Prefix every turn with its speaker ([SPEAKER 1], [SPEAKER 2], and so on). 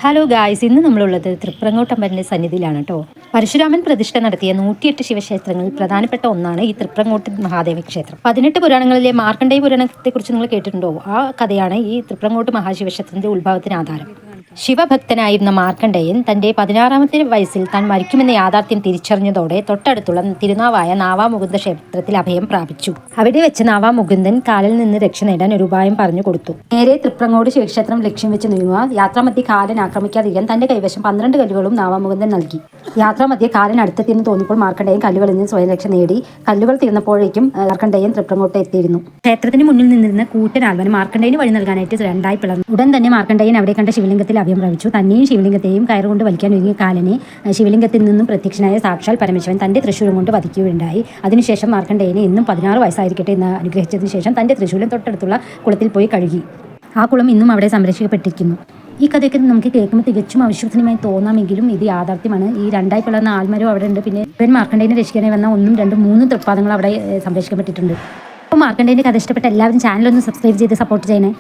[SPEAKER 1] Hello guys, ഇന്ന് നമ്മളുള്ളത് തൃപ്രങ്ങോട്ടമ്പലൻ്റെ സന്നിധിയിലാണ് കേട്ടോ. പരശുരാമൻ പ്രതിഷ്ഠ നടത്തിയ 108 ശിവക്ഷേത്രങ്ങളിൽ പ്രധാനപ്പെട്ട ഒന്നാണ് ഈ തൃപ്രങ്ങോട്ട് മഹാദേവ ക്ഷേത്രം. 18 പുരാണങ്ങളിലെ മാർക്കണ്ഡേയ പുരാണത്തെക്കുറിച്ച് നിങ്ങൾ കേട്ടിട്ടുണ്ടോ? ആ കഥയാണ് ഈ തൃപ്രങ്ങോട്ട് മഹാശിവക്ഷേത്രത്തിന്റെ ഉത്ഭവത്തിന് ആധാരം. ശിവഭക്തനായിരുന്ന മാർക്കണ്ഡേയൻ തന്റെ 16ാമത്തെ വയസ്സിൽ താൻ മരിക്കുമെന്ന യാഥാർത്ഥ്യം തിരിച്ചറിഞ്ഞതോടെ തൊട്ടടുത്തുള്ള തിരുനാവായ നാവാമുകുന്ദ ക്ഷേത്രത്തിൽ അഭയം പ്രാപിച്ചു. അവിടെ വെച്ച് നാവാമുകുന്ദൻ കാലിൽ നിന്ന് രക്ഷ നേടാൻ ഒരു ഉപായം പറഞ്ഞു കൊടുത്തു. നേരെ തൃപ്രങ്ങോട്ട് ശിവക്ഷേത്രം ലക്ഷ്യം വെച്ച് നീങ്ങുക. യാത്രാമധ്യേ കാലൻ ആക്രമിക്കാതിരിക്കാൻ തന്റെ കൈവശം 12 കല്ലുകളും നാവാമുകുന്ദൻ നൽകി. യാത്രാമധ്യേ കാലൻ അടുത്തെത്തിയെന്ന് തോന്നിയപ്പോൾ മാർക്കണ്ഡേയൻ കല്ലുകളിൽ നിന്ന് സ്വയം രക്ഷ നേടി. കല്ലുകൾ തീർന്നപ്പോഴേക്കും മാർക്കണ്ഡേയൻ തൃപ്രങ്ങോട്ട് എത്തിയിരുന്നു. ക്ഷേത്രത്തിന് മുന്നിൽ നിന്നിരുന്ന കൂറ്റൻ ആൽവൻ മാർക്കണ്ഡേയന് വഴി നൽകാനായിട്ട് രണ്ടായി പിളർന്നു. ഉടൻ തന്നെ മാർക്കണ്ഡേയൻ അവിടെ കണ്ട ശിവലിംഗത്തിൽ അഭയം പ്രാപിച്ചു. തന്നെയും ശിവലിംഗത്തെയും കയറുകൊണ്ട് വലിക്കാൻ ഒരുങ്ങിയ കാലനെ ശിവലിംഗത്തിൽ നിന്നും പ്രത്യക്ഷനായ സാക്ഷാൽ പരമശിവൻ തന്റെ തൃശൂലം കൊണ്ട് വധിക്കുകയുണ്ടായി. അതിനുശേഷം മാർക്കണ്ഡേയനെ എന്നും 16 വയസ്സായിരിക്കട്ടെ എന്ന് അനുഗ്രഹിച്ചതിന് ശേഷം തന്റെ തൃശൂലം തൊട്ടടുത്തുള്ള കുളത്തിൽ പോയി കഴുകി. ആ കുളം ഇന്നും അവിടെ സംരക്ഷിക്കപ്പെട്ടിരിക്കുന്നു. ഈ കഥയൊക്കെ നമുക്ക് കേൾക്കുമ്പോൾ തികച്ചും അവിശ്വസനീയമായി തോന്നാമെങ്കിലും ഇത് യാഥാർത്ഥ്യമാണ്. ഈ രണ്ടായി പിളർന്ന ആൽമരം അവിടെ ഉണ്ട്. പിന്നെ ഇവൻ മാർക്കണ്ഡേയനെ രക്ഷിക്കാനായി വന്ന 1, 2, 3 തൃപ്പാദങ്ങൾ അവിടെ സംരക്ഷിക്കപ്പെട്ടിട്ടുണ്ട്. അപ്പോൾ മാർക്കണ്ഡേയൻ്റെ കഥ ഇഷ്ടപ്പെട്ട എല്ലാവരും ചാനലൊന്ന് സബ്സ്ക്രൈബ് ചെയ്ത് സപ്പോർട്ട് ചെയ്യണേ.